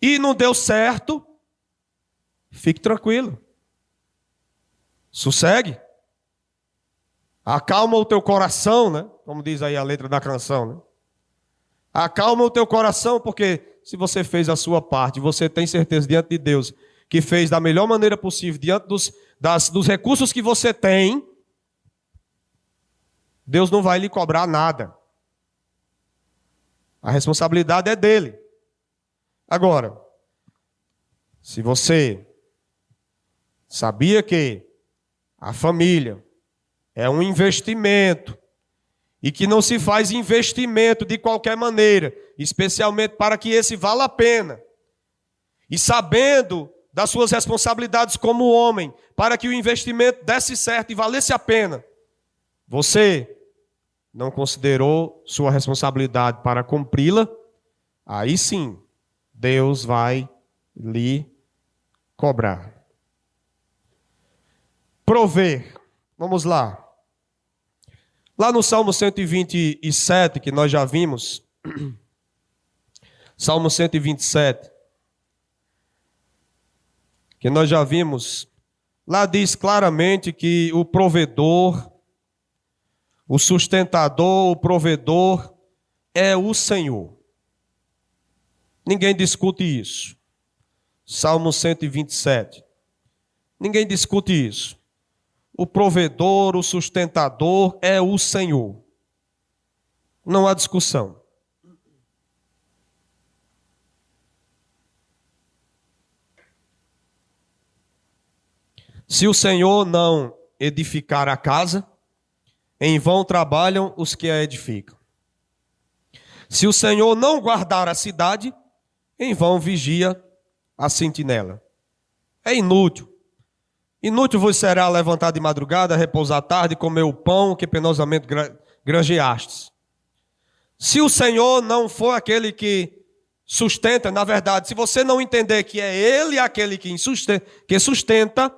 A: E não deu certo, fique tranquilo. Sossegue. Acalma o teu coração, né? Como diz aí a letra da canção, né? Acalma o teu coração, porque se você fez a sua parte, você tem certeza diante de Deus que fez da melhor maneira possível, diante dos recursos que você tem, Deus não vai lhe cobrar nada. A responsabilidade é dele. Agora, se você sabia que a família é um investimento, e que não se faz investimento de qualquer maneira, especialmente para que esse vala a pena. E sabendo das suas responsabilidades como homem, para que o investimento desse certo e valesse a pena, você não considerou sua responsabilidade para cumpri-la, aí sim, Deus vai lhe cobrar. Prover. Vamos lá. Lá no Salmo 127, que nós já vimos, Salmo 127, que nós já vimos, lá diz claramente que o provedor, o sustentador, o provedor é o Senhor. Ninguém discute isso. Salmo 127. Ninguém discute isso. O provedor, o sustentador é o Senhor. Não há discussão. Se o Senhor não edificar a casa, em vão trabalham os que a edificam. Se o Senhor não guardar a cidade, em vão vigia a sentinela. É inútil. Inútil vos será levantar de madrugada, repousar à tarde, comer o pão que penosamente granjeastes. Se o Senhor não for aquele que sustenta, na verdade, se você não entender que é Ele aquele que sustenta,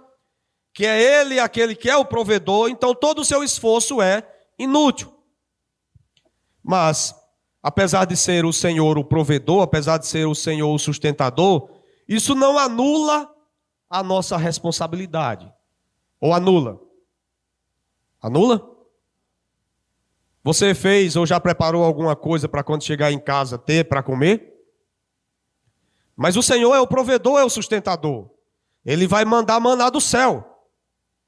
A: que é Ele aquele que é o provedor, então todo o seu esforço é inútil. Mas, apesar de ser o Senhor o provedor, apesar de ser o Senhor o sustentador, isso não anula a nossa responsabilidade. Ou anula? Anula? Você fez ou já preparou alguma coisa para quando chegar em casa ter para comer? Mas o Senhor é o provedor, é o sustentador. Ele vai mandar maná do céu.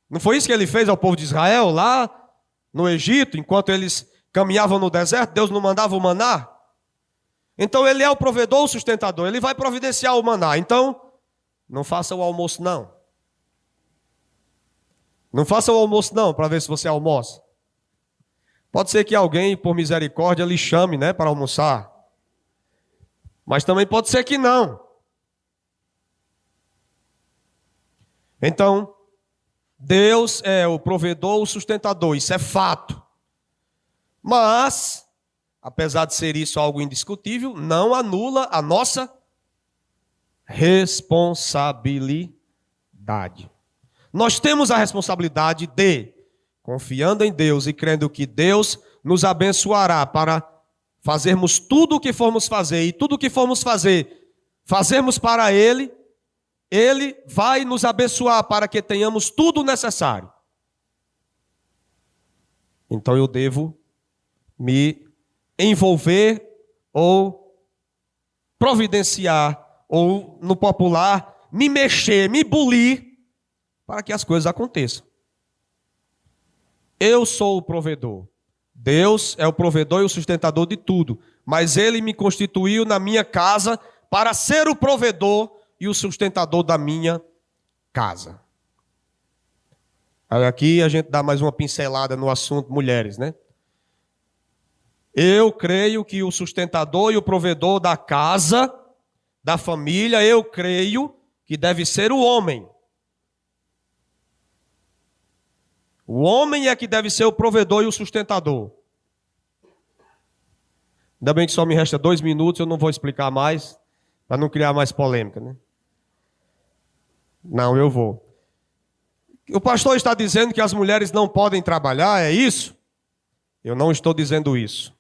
A: Não foi isso que ele fez ao povo de Israel lá no Egito, enquanto eles caminhavam no deserto? Deus não mandava o maná? Então ele é o provedor, o sustentador. Ele vai providenciar o maná. Então, não faça o almoço não. Não faça o almoço não, para ver se você almoça. Pode ser que alguém, por misericórdia, lhe chame, né, para almoçar. Mas também pode ser que não. Então, Deus é o provedor, o sustentador, isso é fato. Mas, apesar de ser isso algo indiscutível, não anula a nossa responsabilidade. Nós temos a responsabilidade de, confiando em Deus e crendo que Deus nos abençoará para fazermos tudo o que formos fazer, e tudo o que formos fazer, fazermos para Ele, Ele vai nos abençoar para que tenhamos tudo o necessário. Então eu devo me envolver ou providenciar, ou no popular, me mexer, me bulir, para que as coisas aconteçam. Eu sou o provedor. Deus é o provedor e o sustentador de tudo. Mas Ele me constituiu na minha casa para ser o provedor e o sustentador da minha casa. Aqui a gente dá mais uma pincelada no assunto mulheres, né? Eu creio que o sustentador e o provedor da casa, da família, eu creio que deve ser o homem. O homem é que deve ser o provedor e o sustentador. Ainda bem que só me resta 2 minutos, eu não vou explicar mais, para não criar mais polêmica, né? Não, eu vou. O pastor está dizendo que as mulheres não podem trabalhar, é isso? Eu não estou dizendo isso.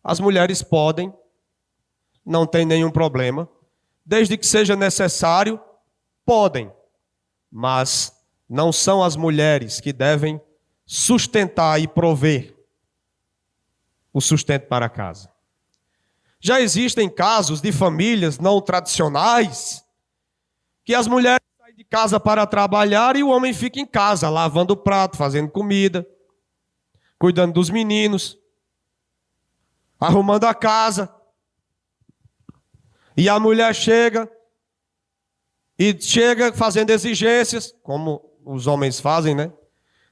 A: As mulheres podem, não tem nenhum problema, desde que seja necessário, podem. Mas não são as mulheres que devem sustentar e prover o sustento para casa. Já existem casos de famílias não tradicionais que as mulheres saem de casa para trabalhar e o homem fica em casa, lavando o prato, fazendo comida, cuidando dos meninos, arrumando a casa. E a mulher chega fazendo exigências, como os homens fazem, né?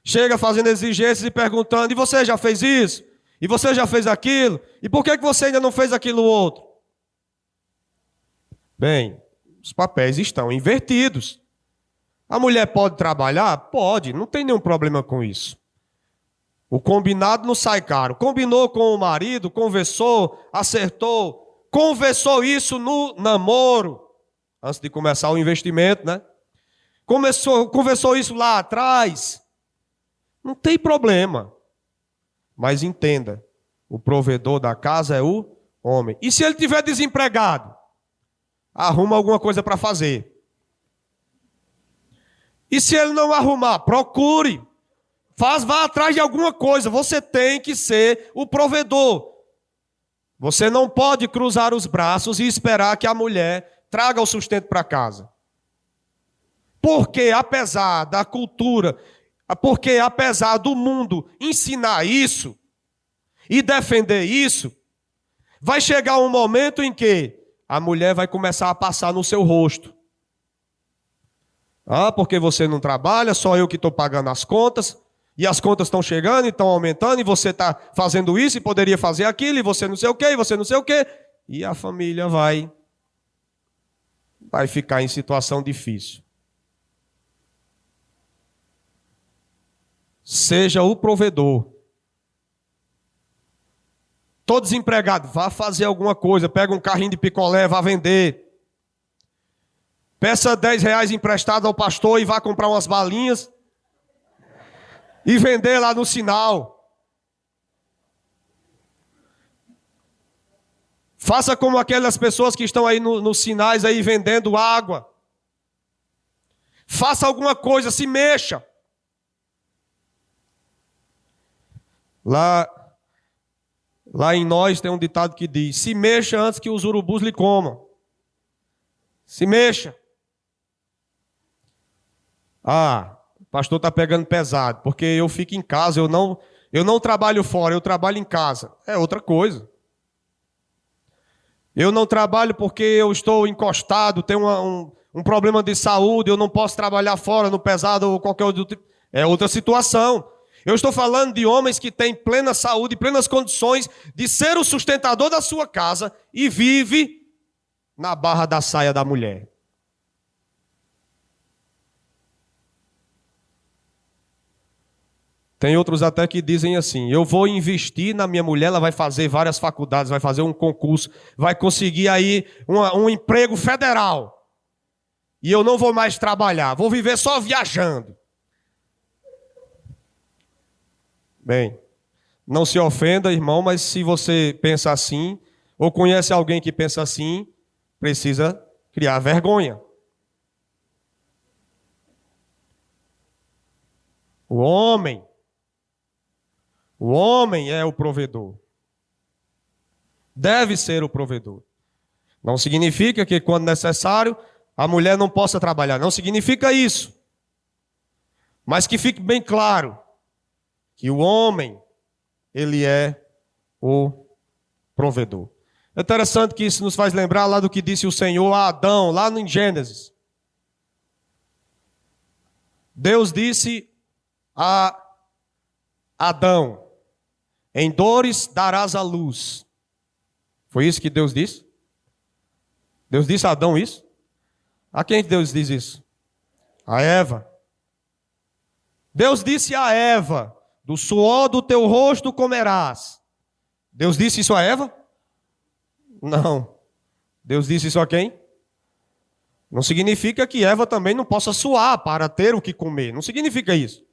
A: Chega fazendo exigências e perguntando: e você já fez isso? E você já fez aquilo? E por que você ainda não fez aquilo outro? Bem, os papéis estão invertidos. A mulher pode trabalhar? Pode, não tem nenhum problema com isso. O combinado não sai caro. Combinou com o marido, conversou, acertou, conversou isso no namoro, antes de começar o investimento, né? Conversou isso lá atrás. Não tem problema. Mas entenda, o provedor da casa é o homem. E se ele estiver desempregado? Arruma alguma coisa para fazer. E se ele não arrumar? Procure. Vá atrás de alguma coisa. Você tem que ser o provedor. Você não pode cruzar os braços e esperar que a mulher traga o sustento para casa. Porque apesar da cultura, porque apesar do mundo ensinar isso e defender isso, vai chegar um momento em que a mulher vai começar a passar no seu rosto. Ah, porque você não trabalha, só eu que estou pagando as contas, e as contas estão chegando e estão aumentando, e você está fazendo isso e poderia fazer aquilo, e você não sei o quê, e você não sei o quê. E a família vai ficar em situação difícil. Seja o provedor. Estou desempregado, vá fazer alguma coisa, pega um carrinho de picolé, vá vender. Peça 10 reais emprestado ao pastor e vá comprar umas balinhas e vender lá no sinal. Faça como aquelas pessoas que estão aí nos sinais aí vendendo água. Faça alguma coisa, se mexa. Lá em nós tem um ditado que diz: se mexa antes que os urubus lhe comam. Se mexa. Ah, o pastor está pegando pesado, porque eu fico em casa, eu não trabalho fora, eu trabalho em casa. É outra coisa. Eu não trabalho porque eu estou encostado, tenho um problema de saúde, eu não posso trabalhar fora no pesado ou qualquer outro tipo. É outra situação. Eu estou falando de homens que têm plena saúde, plenas condições de ser o sustentador da sua casa e vive na barra da saia da mulher. Tem outros até que dizem assim: eu vou investir na minha mulher, ela vai fazer várias faculdades, vai fazer um concurso, vai conseguir aí um emprego federal. E eu não vou mais trabalhar, vou viver só viajando. Bem, não se ofenda, irmão, mas se você pensa assim, ou conhece alguém que pensa assim, precisa criar vergonha. O homem é o provedor. Deve ser o provedor. Não significa que quando necessário a mulher não possa trabalhar. Não significa isso. Mas que fique bem claro que o homem, ele é o provedor. É interessante que isso nos faz lembrar lá do que disse o Senhor a Adão, lá em Gênesis. Deus disse a Adão: em dores darás a luz. Foi isso que Deus disse? Deus disse a Adão isso? A quem Deus diz isso? A Eva. Deus disse a Eva: do suor do teu rosto comerás. Deus disse isso a Eva? Não. Deus disse isso a quem? Não significa que Eva também não possa suar para ter o que comer. Não significa isso.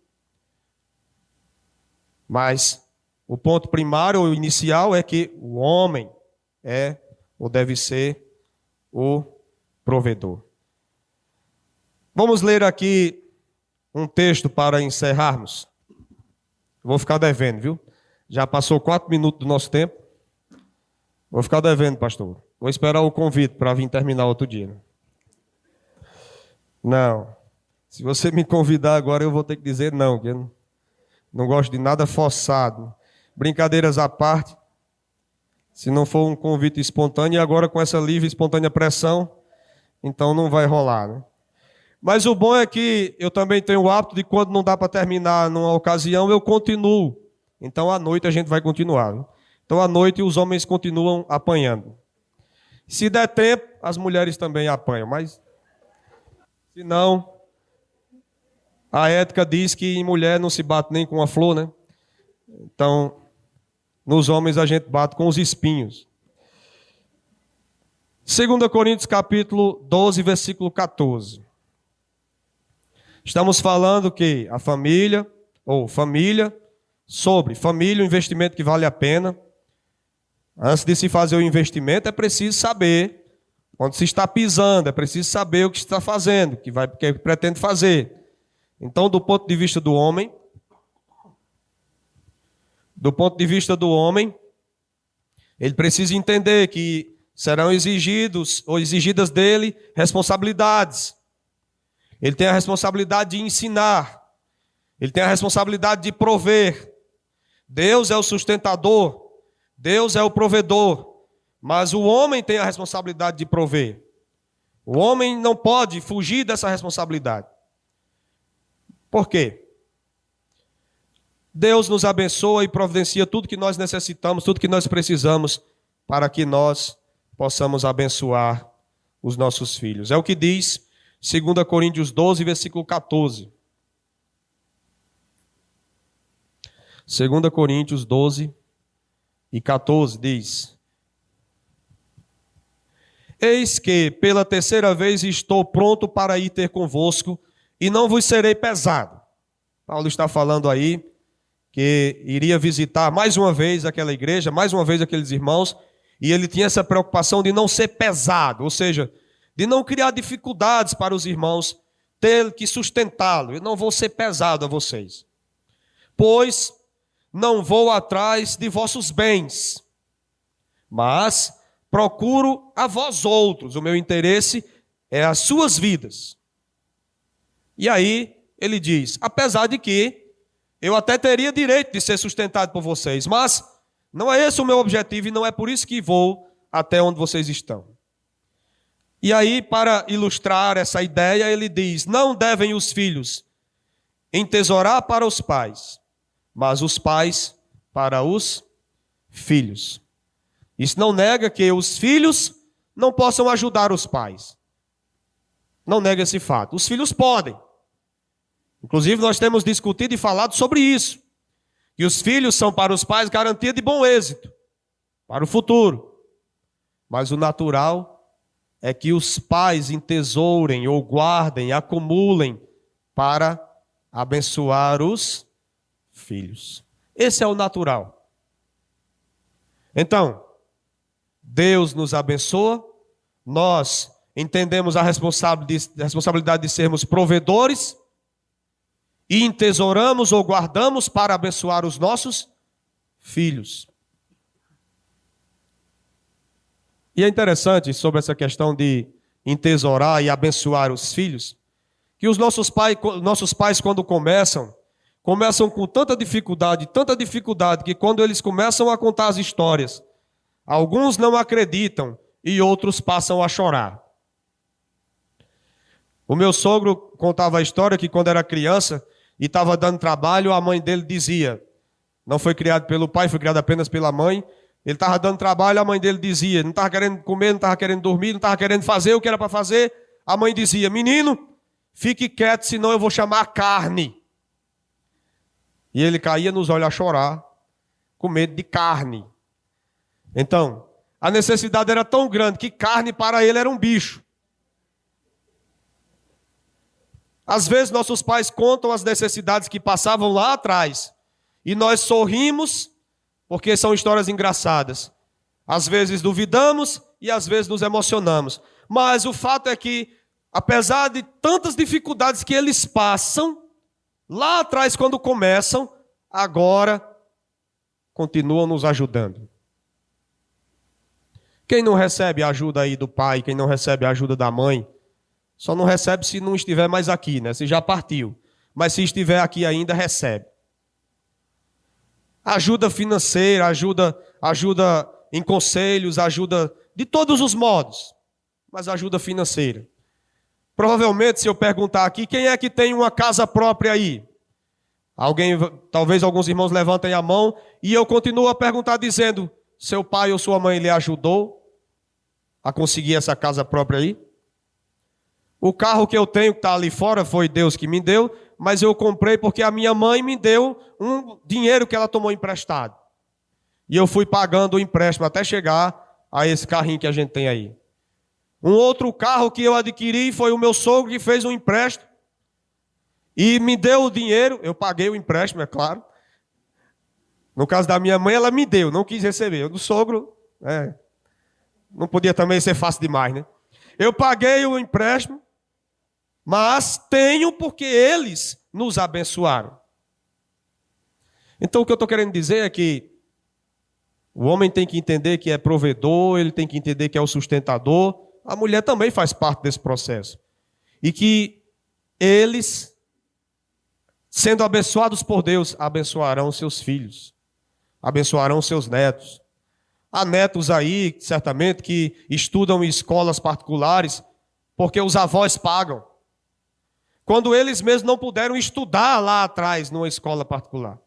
A: Mas o ponto primário ou inicial é que o homem é ou deve ser o provedor. Vamos ler aqui um texto para encerrarmos. Vou ficar devendo, viu? Já passou 4 minutos do nosso tempo. Vou ficar devendo, pastor. Vou esperar o convite para vir terminar outro dia. Não. Se você me convidar agora, eu vou ter que dizer não, porque eu não gosto de nada forçado. Brincadeiras à parte, se não for um convite espontâneo, e agora com essa livre e espontânea pressão, então não vai rolar, né? Mas o bom é que eu também tenho o hábito de quando não dá para terminar numa ocasião, eu continuo. Então à noite a gente vai continuar, né? Então à noite os homens continuam apanhando. Se der tempo, as mulheres também apanham, mas se não, a ética diz que em mulher não se bate nem com a flor, né? Então, nos homens a gente bate com os espinhos. 2 Coríntios capítulo 12, versículo 14. Estamos falando que a família, sobre família, um investimento que vale a pena. Antes de se fazer o investimento, é preciso saber onde se está pisando, é preciso saber o que está fazendo, o que pretende fazer. Então, do ponto de vista do homem, ele precisa entender que serão exigidas dele responsabilidades. Ele tem a responsabilidade de ensinar. Ele tem a responsabilidade de prover. Deus é o sustentador. Deus é o provedor. Mas o homem tem a responsabilidade de prover. O homem não pode fugir dessa responsabilidade. Por quê? Deus nos abençoa e providencia tudo que nós necessitamos, tudo que nós precisamos para que nós possamos abençoar os nossos filhos. É o que diz 2 Coríntios 12, versículo 14. 2 Coríntios 12 e 14 diz: Eis que pela terceira vez estou pronto para ir ter convosco, e não vos serei pesado. Paulo está falando aí que iria visitar mais uma vez aquela igreja, mais uma vez aqueles irmãos, e ele tinha essa preocupação de não ser pesado, ou seja, de não criar dificuldades para os irmãos, ter que sustentá-lo. Eu não vou ser pesado a vocês, pois não vou atrás de vossos bens, mas procuro a vós outros. O meu interesse é as suas vidas. E aí ele diz: apesar de que eu até teria direito de ser sustentado por vocês, mas não é esse o meu objetivo e não é por isso que vou até onde vocês estão. E aí, para ilustrar essa ideia, ele diz: não devem os filhos entesourar para os pais, mas os pais para os filhos. Isso não nega que os filhos não possam ajudar os pais. Não nega esse fato. Os filhos podem. Inclusive, nós temos discutido e falado sobre isso. Que os filhos são para os pais garantia de bom êxito para o futuro. Mas o natural é que os pais entesourem ou guardem, acumulem para abençoar os filhos. Esse é o natural. Então, Deus nos abençoa, nós entendemos a responsabilidade de sermos provedores e entesouramos ou guardamos para abençoar os nossos filhos. E é interessante sobre essa questão de entesourar e abençoar os filhos, que os nossos pais quando começam com tanta dificuldade, que quando eles começam a contar as histórias, alguns não acreditam e outros passam a chorar. O meu sogro contava a história que quando era criança e estava dando trabalho, a mãe dele dizia, não foi criado pelo pai, foi criado apenas pela mãe, ele estava dando trabalho, a mãe dele dizia, não estava querendo comer, não estava querendo dormir, não estava querendo fazer o que era para fazer, a mãe dizia: menino, fique quieto, senão eu vou chamar a carne. E ele caía nos olhos a chorar, com medo de carne. Então, a necessidade era tão grande que carne para ele era um bicho. Às vezes nossos pais contam as necessidades que passavam lá atrás e nós sorrimos porque são histórias engraçadas. Às vezes duvidamos e às vezes nos emocionamos. Mas o fato é que, apesar de tantas dificuldades que eles passam, lá atrás quando começam, agora continuam nos ajudando. Quem não recebe a ajuda aí do pai, quem não recebe a ajuda da mãe, só não recebe se não estiver mais aqui, né? Se já partiu. Mas se estiver aqui ainda, recebe. Ajuda financeira, ajuda em conselhos, ajuda de todos os modos. Mas ajuda financeira. Provavelmente, se eu perguntar aqui, quem é que tem uma casa própria aí? Talvez alguns irmãos levantem a mão e eu continuo a perguntar dizendo: seu pai ou sua mãe lhe ajudou a conseguir essa casa própria aí? O carro que eu tenho que está ali fora foi Deus que me deu, mas eu comprei porque a minha mãe me deu um dinheiro que ela tomou emprestado. E eu fui pagando o empréstimo até chegar a esse carrinho que a gente tem aí. Um outro carro que eu adquiri foi o meu sogro que fez um empréstimo e me deu o dinheiro. Eu paguei o empréstimo, é claro. No caso da minha mãe, ela me deu, não quis receber. O do sogro, não podia também ser fácil demais, né? Eu paguei o empréstimo, mas tenho porque eles nos abençoaram. Então o que eu estou querendo dizer é que o homem tem que entender que é provedor, ele tem que entender que é o sustentador, a mulher também faz parte desse processo. E que eles, sendo abençoados por Deus, abençoarão seus filhos, abençoarão seus netos. Há netos aí, certamente, que estudam em escolas particulares porque os avós pagam, quando eles mesmos não puderam estudar lá atrás numa escola particular.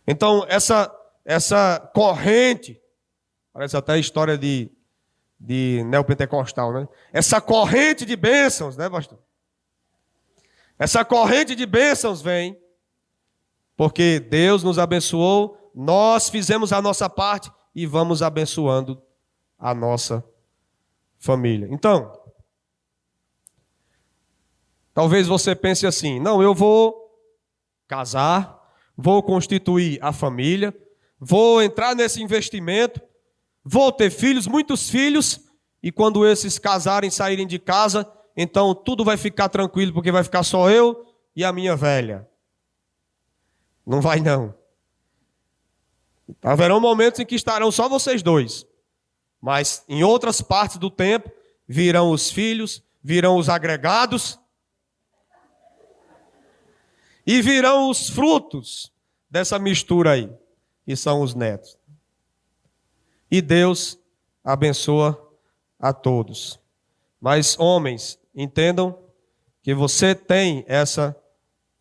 A: Então, essa corrente, parece até a história de neopentecostal, né? Essa corrente de bênçãos, né, pastor? Essa corrente de bênçãos vem porque Deus nos abençoou Nós fizemos a nossa parte e vamos abençoando a nossa família. Então, talvez você pense assim: não, eu vou casar, vou constituir a família, vou entrar nesse investimento, vou ter filhos, muitos filhos, e quando esses casarem, saírem de casa, então tudo vai ficar tranquilo, porque vai ficar só eu e a minha velha. Não vai não. Haverão momentos em que estarão só vocês dois, mas em outras partes do tempo virão os filhos, virão os agregados e virão os frutos dessa mistura aí, que são os netos. E Deus abençoa a todos. Mas homens, entendam que você tem essa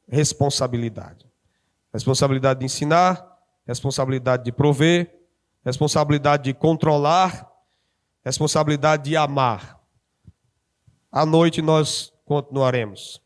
A: responsabilidade. Responsabilidade de ensinar, responsabilidade de prover, responsabilidade de controlar, responsabilidade de amar. À noite nós continuaremos.